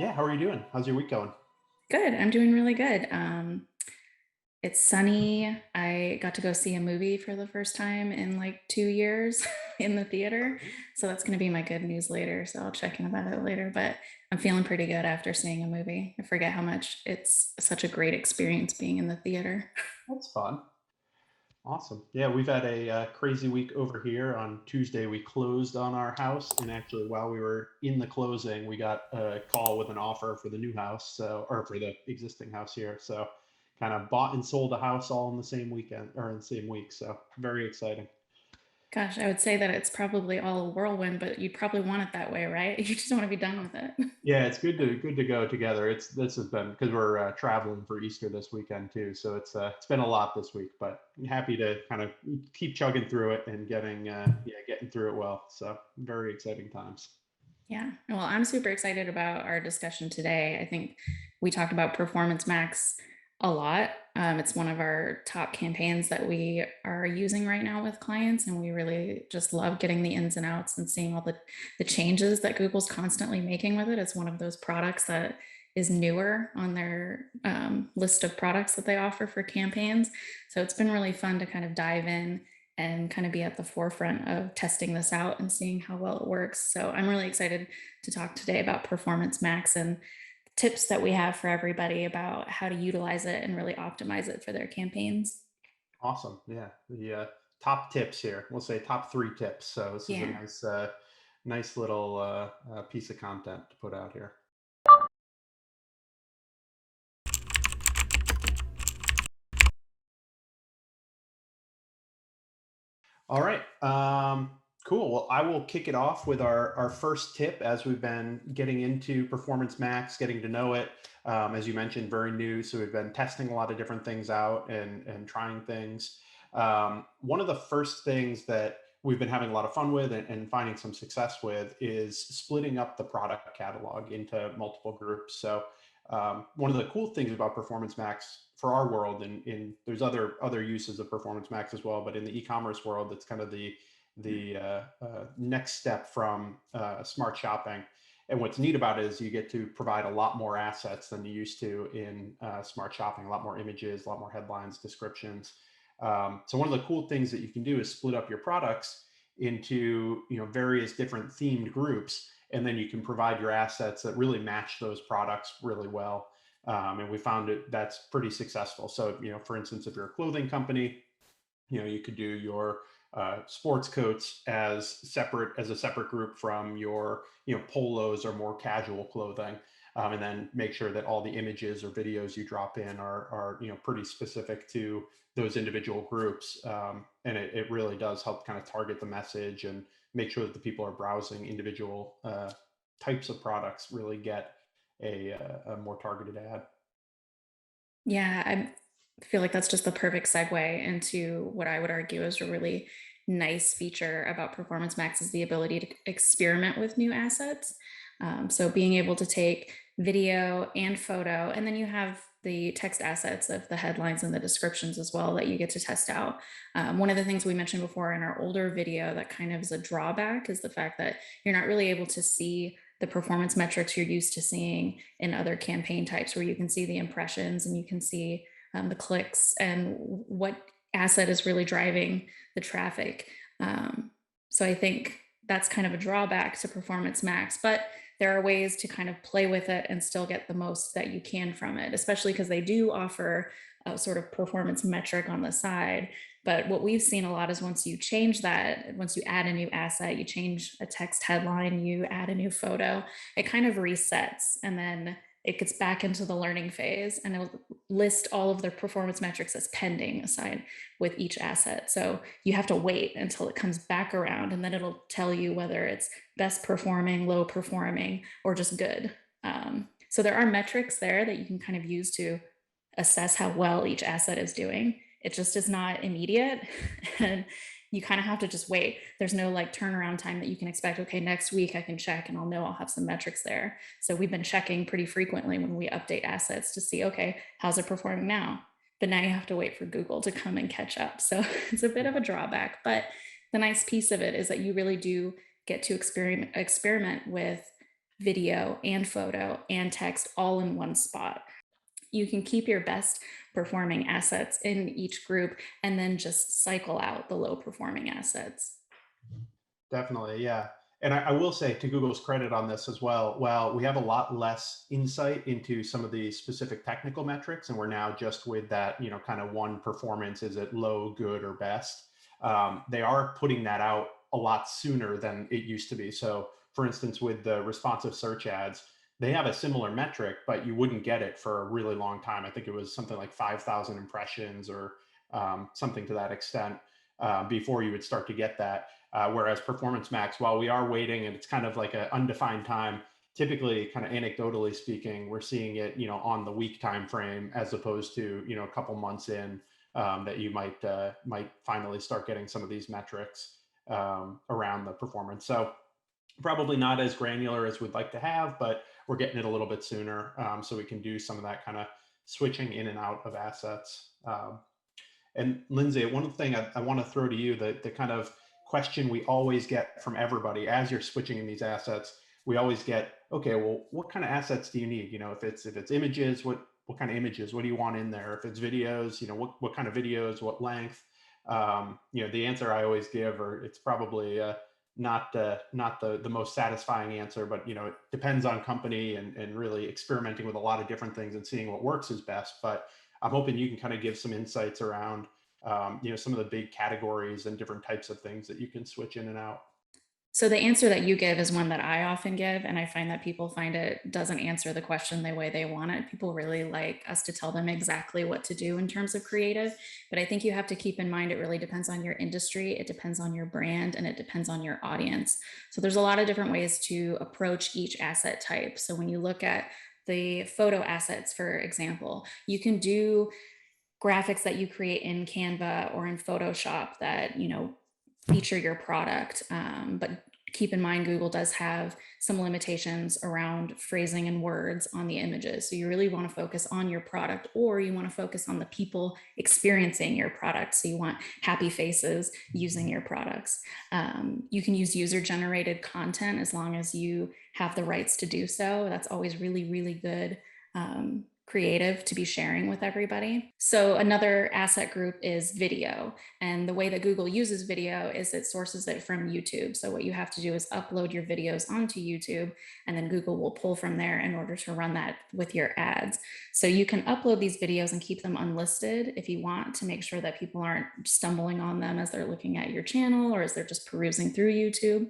Yeah, how are you doing? How's your week going? Good. I'm doing really good. It's sunny. I got to go see a movie for the first time in like 2 years in the theater. So that's going to be my good news later. So I'll check in about it later. But I'm feeling pretty good after seeing a movie. I forget how much it's such a great experience being in the theater. That's fun. Awesome. Yeah, we've had a crazy week over here. On Tuesday, we closed on our house, and actually, while we were in the closing, we got a call with an offer for the new house, or for the existing house here. So, kind of bought and sold a house all in the same weekend or in the same week. So, very exciting. Gosh, I would say that it's probably all a whirlwind, but you'd probably want it that way, right? You just want to be done with it. Yeah, it's good to go together. This has been because we're traveling for Easter this weekend too, so it's been a lot this week. But I'm happy to kind of keep chugging through it and getting through it well. So very exciting times. Yeah. Well, I'm super excited about our discussion today. I think we talked about Performance Max a lot. It's one of our top campaigns that we are using right now with clients, and we really just love getting the ins and outs and seeing all the changes that Google's constantly making with it. It's one of those products that is newer on their list of products that they offer for campaigns. So it's been really fun to kind of dive in and kind of be at the forefront of testing this out and seeing how well it works. So I'm really excited to talk today about Performance Max and tips that we have for everybody about how to utilize it and really optimize it for their campaigns. Awesome. Yeah, the top tips here. We'll say top three tips. So this is a Yeah. nice little piece of content to put out here. All right. Cool. Well, I will kick it off with our first tip as we've been getting into Performance Max, getting to know it. As you mentioned, very new. So we've been testing a lot of different things out and trying things. One of the first things that we've been having a lot of fun with and finding some success with is splitting up the product catalog into multiple groups. So one of the cool things about Performance Max for our world, and there's other uses of Performance Max as well, but in the e-commerce world, it's kind of the next step from smart shopping. And what's neat about it is you get to provide a lot more assets than you used to in smart shopping, a lot more images, a lot more headlines, descriptions. So one of the cool things that you can do is split up your products into various different themed groups, and then you can provide your assets that really match those products really well. And we found that's pretty successful. So for instance, if you're a clothing company, you could do your sports coats as a separate group from your polos or more casual clothing, and then make sure that all the images or videos you drop in are pretty specific to those individual groups, and it really does help kind of target the message and make sure that the people are browsing individual types of products really get a more targeted ad. Yeah, I feel like that's just the perfect segue into what I would argue is a really nice feature about Performance Max is the ability to experiment with new assets. So being able to take video and photo, and then you have the text assets of the headlines and the descriptions as well that you get to test out. One of the things we mentioned before in our older video that kind of is a drawback is the fact that you're not really able to see the performance metrics you're used to seeing in other campaign types, where you can see the impressions and you can see the clicks and what asset is really driving the traffic. So I think that's kind of a drawback to Performance Max, but there are ways to kind of play with it and still get the most that you can from it, especially because they do offer a sort of performance metric on the side. But what we've seen a lot is once you change that, once you add a new asset, you change a text headline, you add a new photo, it kind of resets and then it gets back into the learning phase and it'll list all of their performance metrics as pending aside with each asset. So you have to wait until it comes back around and then it'll tell you whether it's best performing, low performing, or just good. So there are metrics there that you can kind of use to assess how well each asset is doing. It just is not immediate. And you kind of have to just wait. There's no like turnaround time that you can expect. Okay, next week I can check and I'll know I'll have some metrics there. So we've been checking pretty frequently when we update assets to see, okay, how's it performing now? But now you have to wait for Google to come and catch up. So it's a bit of a drawback. But the nice piece of it is that you really do get to experiment with video and photo and text all in one spot. You can keep your best performing assets in each group and then just cycle out the low performing assets. Definitely, yeah. And I will say, to Google's credit on this as well, while we have a lot less insight into some of the specific technical metrics, and we're now just with that, kind of one performance, is it low, good, or best? They are putting that out a lot sooner than it used to be. So, for instance, with the responsive search ads, they have a similar metric, but you wouldn't get it for a really long time. I think it was something like 5,000 impressions or something to that extent before you would start to get that. Whereas Performance Max, while we are waiting and it's kind of like an undefined time, typically, kind of anecdotally speaking, we're seeing it, on the week time frame as opposed to, a couple months in, that you might finally start getting some of these metrics around the performance. So probably not as granular as we'd like to have, but we're getting it a little bit sooner, so we can do some of that kind of switching in and out of assets. And Lindsey, one thing I want to throw to you, the kind of question we always get from everybody as you're switching in these assets, we always get, okay, well, what kind of assets do you need? If it's images, what kind of images? What do you want in there? If it's videos, what kind of videos? What length? The answer I always give, or it's probably not the most satisfying answer, but it depends on company and really experimenting with a lot of different things and seeing what works is best. But I'm hoping you can kind of give some insights around, some of the big categories and different types of things that you can switch in and out. So the answer that you give is one that I often give, and I find that people find it doesn't answer the question the way they want it. People really like us to tell them exactly what to do in terms of creative, but I think you have to keep in mind it really depends on your industry, it depends on your brand, and it depends on your audience. So there's a lot of different ways to approach each asset type. So when you look at the photo assets, for example, you can do graphics that you create in Canva or in Photoshop that, feature your product. But keep in mind, Google does have some limitations around phrasing and words on the images. So you really want to focus on your product, or you want to focus on the people experiencing your product. So you want happy faces using your products. You can use user generated content as long as you have the rights to do so. That's always really, really good. Creative to be sharing with everybody. So another asset group is video. And the way that Google uses video is it sources it from YouTube. So what you have to do is upload your videos onto YouTube, and then Google will pull from there in order to run that with your ads. So you can upload these videos and keep them unlisted if you want, to make sure that people aren't stumbling on them as they're looking at your channel or as they're just perusing through YouTube.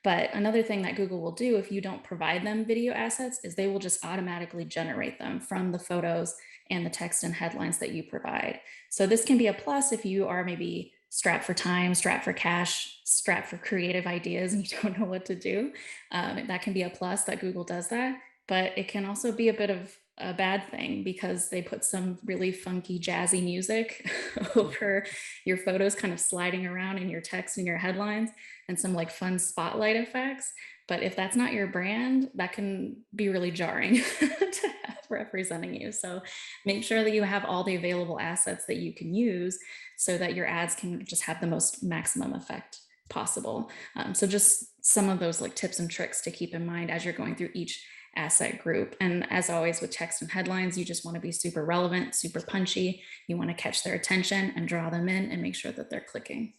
But another thing that Google will do if you don't provide them video assets is they will just automatically generate them from the photos and the text and headlines that you provide. So this can be a plus if you are maybe strapped for time, strapped for cash, strapped for creative ideas, and you don't know what to do. That can be a plus that Google does that. But it can also be a bit of a bad thing because they put some really funky, jazzy music over your photos, kind of sliding around in your text and your headlines, and some like fun spotlight effects. But if that's not your brand, that can be really jarring to have representing you. So make sure that you have all the available assets that you can use so that your ads can just have the most maximum effect possible. So just some of those like tips and tricks to keep in mind as you're going through each asset group. And as always with text and headlines, you just want to be super relevant, super punchy. You want to catch their attention and draw them in and make sure that they're clicking.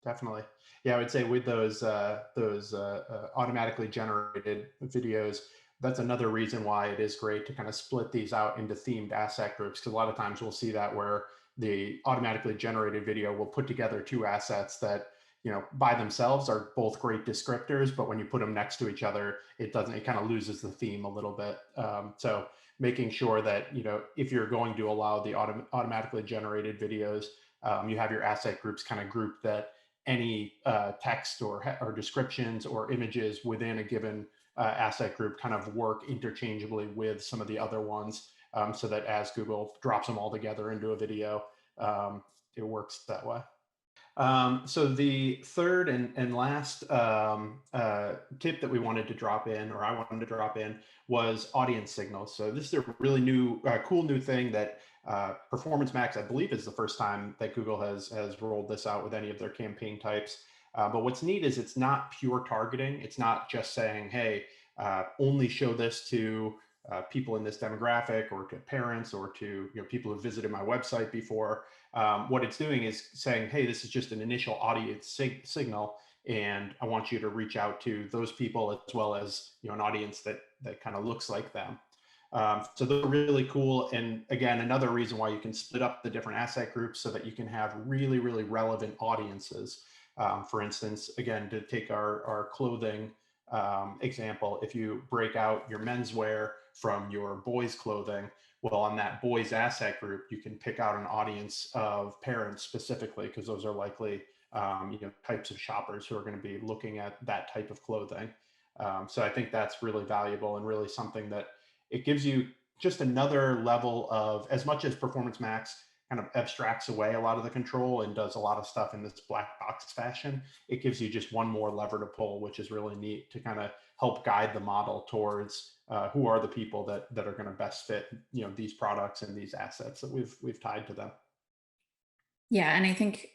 Definitely. Yeah, I would say with those automatically generated videos, that's another reason why it is great to kind of split these out into themed asset groups. Because a lot of times we'll see that where the automatically generated video will put together two assets that, by themselves are both great descriptors, but when you put them next to each other, it kind of loses the theme a little bit. So making sure that, if you're going to allow the automatically generated videos, you have your asset groups kind of grouped that any text or descriptions or images within a given asset group kind of work interchangeably with some of the other ones, so that as Google drops them all together into a video, it works that way. So the third and last tip that we wanted to drop in, or I wanted to drop in, was audience signals. So this is a really cool new thing that Performance Max, I believe, is the first time that Google has rolled this out with any of their campaign types. But what's neat is it's not pure targeting. It's not just saying, hey, only show this to people in this demographic, or to parents, or to people who visited my website before. What it's doing is saying, hey, this is just an initial audience signal, and I want you to reach out to those people, as well as an audience that kind of looks like them. So they're really cool. And again, another reason why you can split up the different asset groups so that you can have really, really relevant audiences. For instance, again, to take our clothing example, if you break out your menswear from your boys' clothing, well, on that boys' asset group, you can pick out an audience of parents specifically, because those are likely types of shoppers who are going to be looking at that type of clothing. So I think that's really valuable, and really something that it gives you just another level of, as much as Performance Max kind of abstracts away a lot of the control and does a lot of stuff in this black box fashion, it gives you just one more lever to pull, which is really neat to kind of help guide the model towards who are the people that are going to best fit these products and these assets that we've tied to them. Yeah, and I think,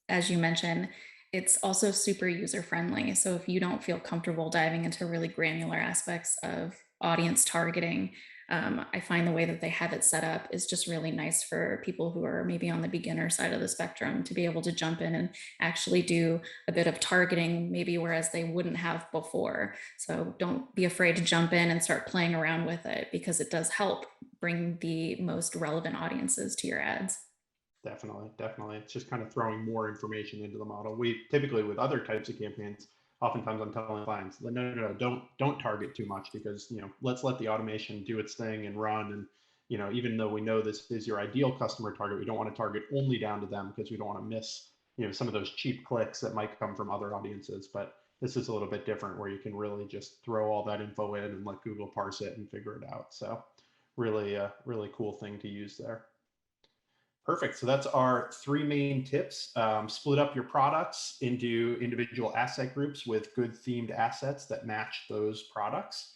as you mentioned, it's also super user friendly. So if you don't feel comfortable diving into really granular aspects of audience targeting, I find the way that they have it set up is just really nice for people who are maybe on the beginner side of the spectrum to be able to jump in and actually do a bit of targeting, maybe whereas they wouldn't have before. So don't be afraid to jump in and start playing around with it, because it does help bring the most relevant audiences to your ads. Definitely, definitely. It's just kind of throwing more information into the model. We typically, with other types of campaigns, oftentimes I'm telling clients, no, no, no, don't target too much, because let's let the automation do its thing and run. And even though we know this is your ideal customer target, we don't want to target only down to them, because we don't want to miss some of those cheap clicks that might come from other audiences. But this is a little bit different, where you can really just throw all that info in and let Google parse it and figure it out. So really, really cool thing to use there. Perfect. So that's our three main tips. Split up your products into individual asset groups with good themed assets that match those products.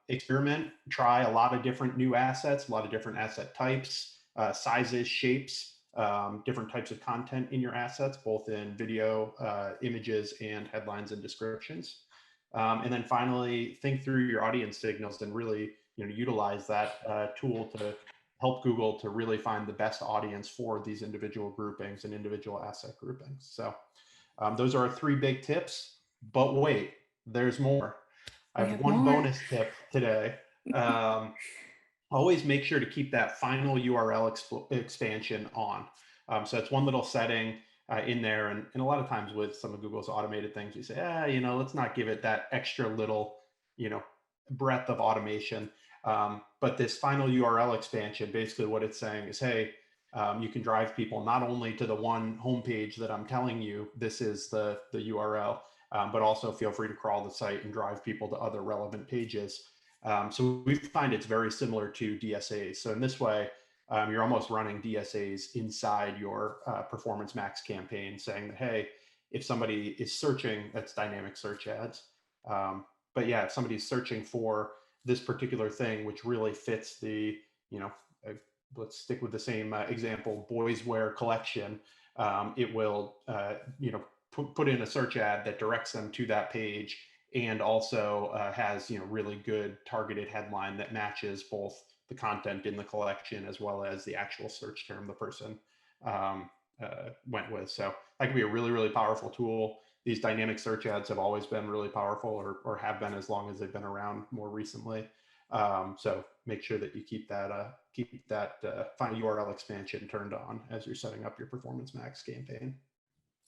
Experiment, try a lot of different new assets, a lot of different asset types, sizes, shapes, different types of content in your assets, both in video, images, and headlines and descriptions. And then finally, think through your audience signals and really utilize that tool to help Google to really find the best audience for these individual groupings and individual asset groupings. So those are our three big tips. But wait, there's more. I We have have one more. bonus tip today. Always make sure to keep that final URL expansion on. So it's one little setting in there. And a lot of times with some of Google's automated things, you say, let's not give it that extra little, you know, breadth of automation. But this final URL expansion, basically what it's saying is, hey, you can drive people not only to the one homepage that I'm telling you, this is the URL, but also feel free to crawl the site and drive people to other relevant pages. So we find it's very similar to DSAs. So in this way, you're almost running DSAs inside your Performance Max campaign, saying that, hey, if somebody is searching, that's dynamic search ads. But yeah, if somebody's searching for this particular thing, which really fits the, uh, let's stick with the same example, boys wear collection, it will, put in a search ad that directs them to that page, and also has really good targeted headline that matches both the content in the collection as well as the actual search term the person went with. So that can be a really, really powerful tool. These dynamic search ads have always been really powerful, or have been as long as they've been around more recently. So make sure that you keep that final URL expansion turned on as you're setting up your Performance Max campaign.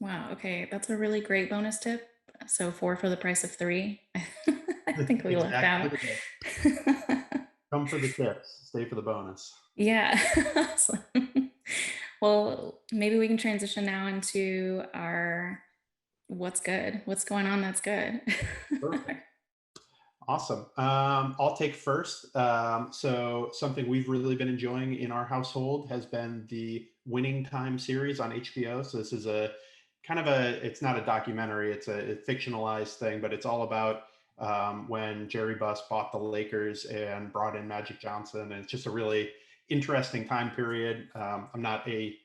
Wow. Okay. That's a really great bonus tip. So four for the price of three. I think we lucked out. Exactly. Come for the tips, stay for the bonus. Yeah. Awesome. Well, maybe we can transition now into our what's good. What's going on that's good. Perfect. Awesome. I'll take first. So something we've really been enjoying in our household has been the Winning Time series on HBO. So this is a kind of it's not a documentary, it's a fictionalized thing, but it's all about when Jerry Buss bought the Lakers and brought in Magic Johnson. And it's just a really interesting time period. I'm not a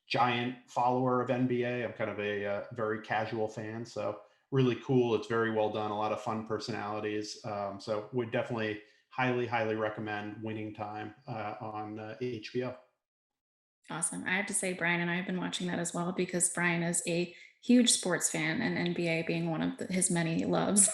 giant follower of NBA. I'm kind of a very casual fan. So really cool. It's very well done. A lot of fun personalities. So would definitely highly recommend Winning Time on HBO. Awesome. I have to say, Brian and I have been watching that as well because Brian is a huge sports fan, and NBA being one of his many loves.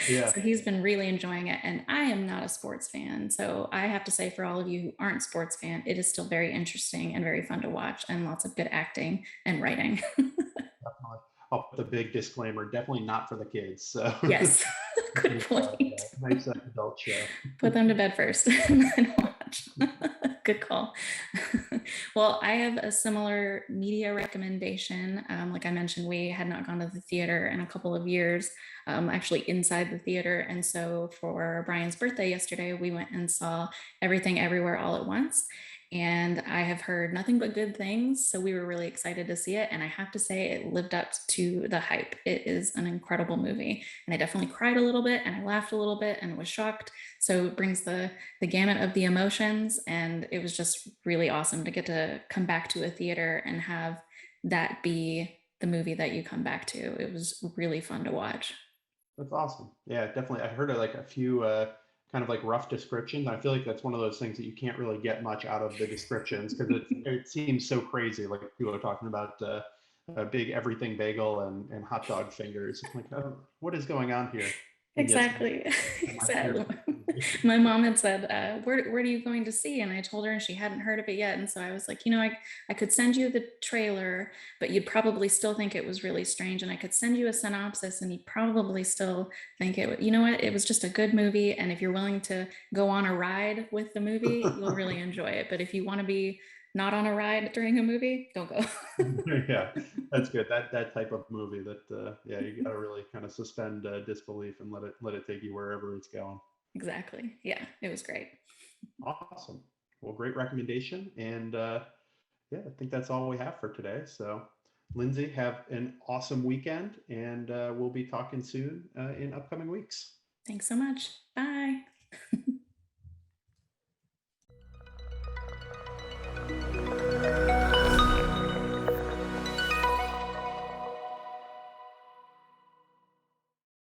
Yeah. So he's been really enjoying it. And I am not a sports fan. So I have to say, for all of you who aren't sports fan, it is still very interesting and very fun to watch, and lots of good acting and writing. Definitely. I'll put the big disclaimer, definitely not for the kids. So Yes, good nice, point. nice adult show. Put them to bed first and then watch. Good call. Well, I have a similar media recommendation. Like I mentioned, we had not gone to the theater in a couple of years, actually inside the theater. And so for Brian's birthday yesterday, we went and saw Everything Everywhere All at Once. And I have heard nothing but good things. So we were really excited to see it. And I have to say, it lived up to the hype. It is an incredible movie. And I definitely cried a little bit and I laughed a little bit and was shocked. So it brings the gamut of the emotions. And it was just really awesome to get to come back to a theater and have that be the movie that you come back to. It was really fun to watch. That's awesome. Yeah, definitely. I heard like a few kind of like rough descriptions. I feel like that's one of those things that you can't really get much out of the descriptions because it seems so crazy. Like people are talking about a big everything bagel and hot dog fingers. I'm like, oh, what is going on here? And yes, Exactly. my favorite Exactly. movie. My mom had said, where are you going to see? And I told her, and she hadn't heard of it yet. And so I was like, I could send you the trailer, but you'd probably still think it was really strange. And I could send you a synopsis, and you'd probably still think you know what? It was just a good movie. And if you're willing to go on a ride with the movie, you'll really enjoy it. But if you want to be not on a ride during a movie, don't go. Yeah, that's good. That type of movie that yeah, you got to really kind of suspend disbelief and let it take you wherever it's going. Exactly. Yeah, it was great. Awesome. Well, great recommendation. And yeah, I think that's all we have for today. So, Lindsay, have an awesome weekend, and we'll be talking soon in upcoming weeks. Thanks so much. Bye.